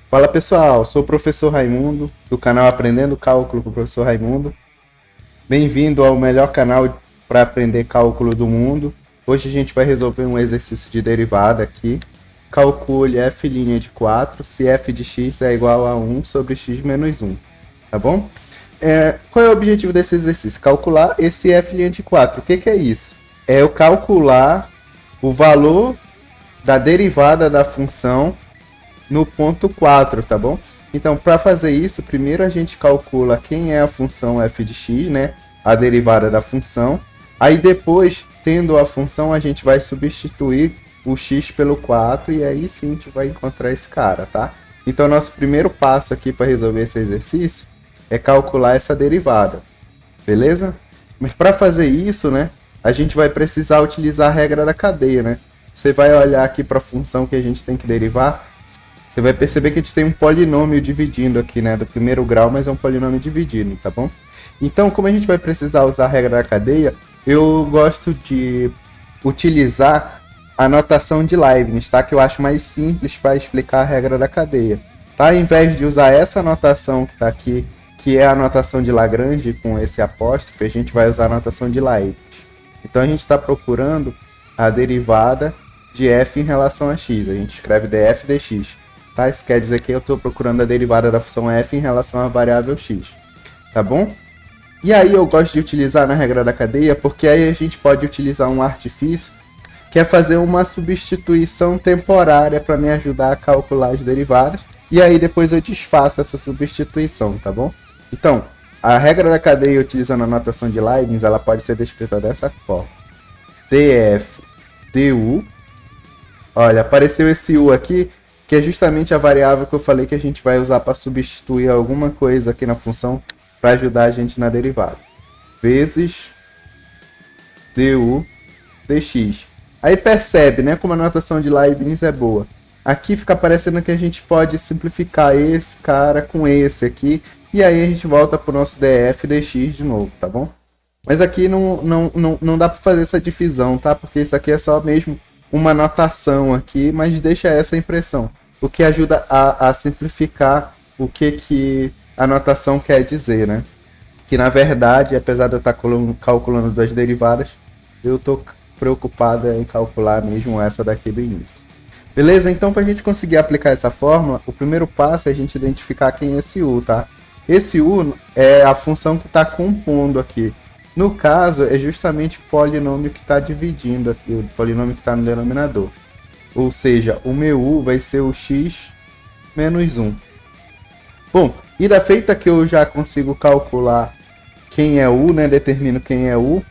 Fala pessoal, sou o professor Raimundo, do canal Aprendendo Cálculo com o professor Raimundo. Bem-vindo ao melhor canal para aprender cálculo do mundo. Hoje a gente vai resolver um exercício de derivada aqui. Calcule f' de 4 se f de x é igual a 1 sobre x menos 1, tá bom? Qual é o objetivo desse exercício? Calcular esse f' de 4. O que é isso? É eu calcular o valor da derivada da função no ponto 4, tá bom? Então, para fazer isso, primeiro a gente calcula quem é a função f de x, né? A derivada da função. Aí depois, tendo a função, a gente vai substituir o x pelo 4 e aí sim a gente vai encontrar esse cara, tá? Então, nosso primeiro passo aqui para resolver esse exercício é calcular essa derivada, beleza? Mas para fazer isso, né, a gente vai precisar utilizar a regra da cadeia, né? Você vai olhar aqui para a função que a gente tem que derivar. Você vai perceber que a gente tem um polinômio dividindo aqui, né? Do primeiro grau, mas é um polinômio dividido, tá bom? Então, como a gente vai precisar usar a regra da cadeia, eu gosto de utilizar a notação de Leibniz, tá? Que eu acho mais simples para explicar a regra da cadeia. Tá? Ao invés de usar essa notação que está aqui, que é a notação de Lagrange com esse apóstrofe, a gente vai usar a notação de Leibniz. Então, a gente está procurando a derivada de f em relação a x. A gente escreve df dx. Tá? Isso quer dizer que eu estou procurando a derivada da função f em relação à variável x, tá bom? E aí eu gosto de utilizar na regra da cadeia, porque aí a gente pode utilizar um artifício, que é fazer uma substituição temporária para me ajudar a calcular as derivadas, e aí depois eu desfaço essa substituição, tá bom? Então, a regra da cadeia utilizando a notação de Leibniz, ela pode ser descrita dessa forma. df du, olha, apareceu esse u aqui, que é justamente a variável que eu falei que a gente vai usar para substituir alguma coisa aqui na função para ajudar a gente na derivada. Vezes du dx. Aí percebe, né, como a notação de Leibniz é boa. Aqui fica parecendo que a gente pode simplificar esse cara com esse aqui, e aí a gente volta para o nosso df dx de novo, tá bom? Mas aqui não dá para fazer essa divisão, tá? Porque isso aqui é só mesmo uma notação aqui, mas deixa essa impressão, o que ajuda a simplificar o que a notação quer dizer, né? Que na verdade, apesar de eu estar calculando duas derivadas, eu estou preocupado em calcular mesmo essa daqui do início. Beleza? Então, para a gente conseguir aplicar essa fórmula, o primeiro passo é a gente identificar quem é esse u, tá? Esse u é a função que está compondo aqui. No caso, é justamente o polinômio que está dividindo aqui, o polinômio que está no denominador. Ou seja, o meu u vai ser o x menos 1. Bom, e da feita que eu já consigo calcular quem é u, né, determino quem é u,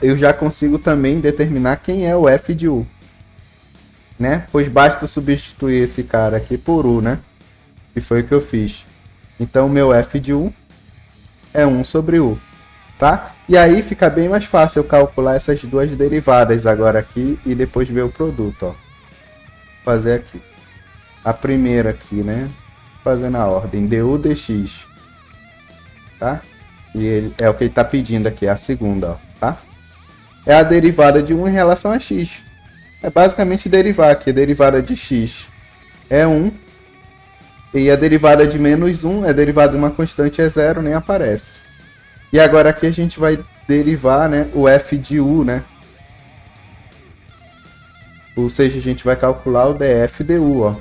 eu já consigo também determinar quem é o f de u. Né? Pois basta substituir esse cara aqui por u, né? Que foi o que eu fiz. Então, o meu f de u é 1 sobre u. Tá? E aí fica bem mais fácil eu calcular essas duas derivadas agora aqui e depois ver o produto, ó. Vou fazer aqui. A primeira aqui, né? Fazendo a ordem, du dx. Tá? E ele, é o que ele está pedindo aqui, a segunda, ó, tá? É a derivada de 1 em relação a x. É basicamente derivar aqui. A derivada de x é 1. E a derivada de menos 1 é derivada de uma constante, é 0, nem aparece. E agora aqui a gente vai derivar, né, o f de u, né? Ou seja, a gente vai calcular o df du, ó.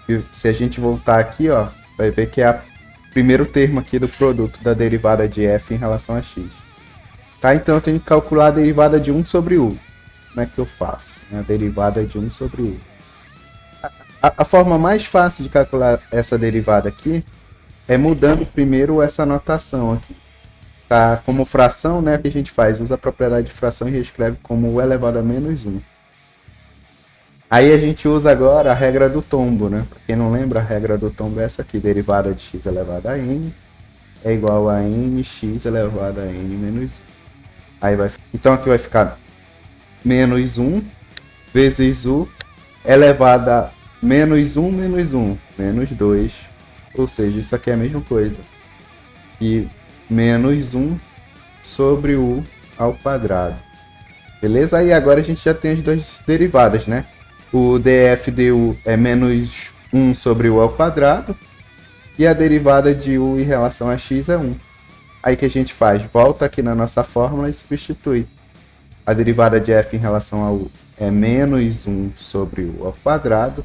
E se a gente voltar aqui, ó, vai ver que é o primeiro termo aqui do produto da derivada de f em relação a x. Tá? Então eu tenho que calcular a derivada de 1 sobre u. Como é que eu faço? A derivada de 1 sobre u. A forma mais fácil de calcular essa derivada aqui é mudando primeiro essa notação aqui. Tá? Como fração, né, o que a gente faz? Usa a propriedade de fração e reescreve como u elevado a menos 1. Aí a gente usa agora a regra do tombo, né? Pra quem não lembra, a regra do tombo é essa aqui. Derivada de x elevado a n é igual a nx elevado a n menos 1. Aí vai, então aqui vai ficar menos 1 vezes u elevado a menos 1 menos 1, menos 2. Ou seja, isso aqui é a mesma coisa. E menos 1 sobre u ao quadrado. Beleza? Aí agora a gente já tem as duas derivadas, né? O df du é menos 1 sobre u ao quadrado. E a derivada de u em relação a x é 1. Aí que a gente faz? Volta aqui na nossa fórmula e substitui. A derivada de f em relação a u é menos 1 sobre u ao quadrado,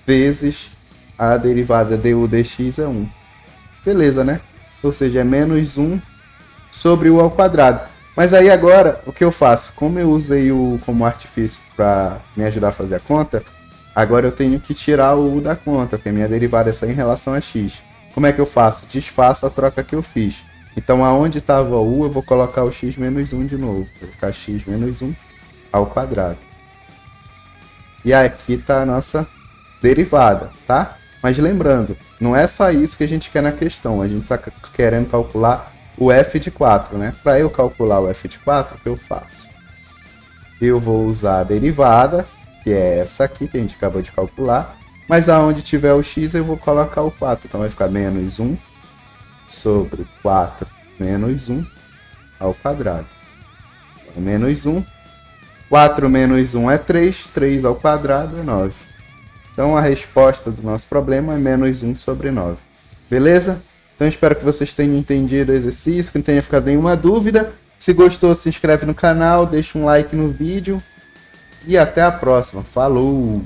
vezes a derivada de u dx é 1. Beleza, né? Ou seja, é menos 1 sobre u ao quadrado. Mas aí agora, o que eu faço? Como eu usei o como artifício para me ajudar a fazer a conta, agora eu tenho que tirar o u da conta, porque a minha derivada é só em relação a x. Como é que eu faço? Desfaço a troca que eu fiz. Então, aonde estava o u, eu vou colocar o x menos 1 de novo. Vou ficar x menos 1 ao quadrado. E aqui está a nossa derivada, tá? Mas lembrando, não é só isso que a gente quer na questão. A gente está querendo calcular o f de 4, né? Para eu calcular o f de 4, o que eu faço? Eu vou usar a derivada, que é essa aqui que a gente acabou de calcular. Mas aonde tiver o x, eu vou colocar o 4. Então vai ficar menos 1 sobre 4 menos 1 ao quadrado. Então, menos 1. 4 menos 1 é 3. 3 ao quadrado é 9. Então a resposta do nosso problema é menos 1 sobre 9. Beleza? Então espero que vocês tenham entendido o exercício, que não tenha ficado nenhuma dúvida. Se gostou, se inscreve no canal, deixa um like no vídeo. E até a próxima. Falou!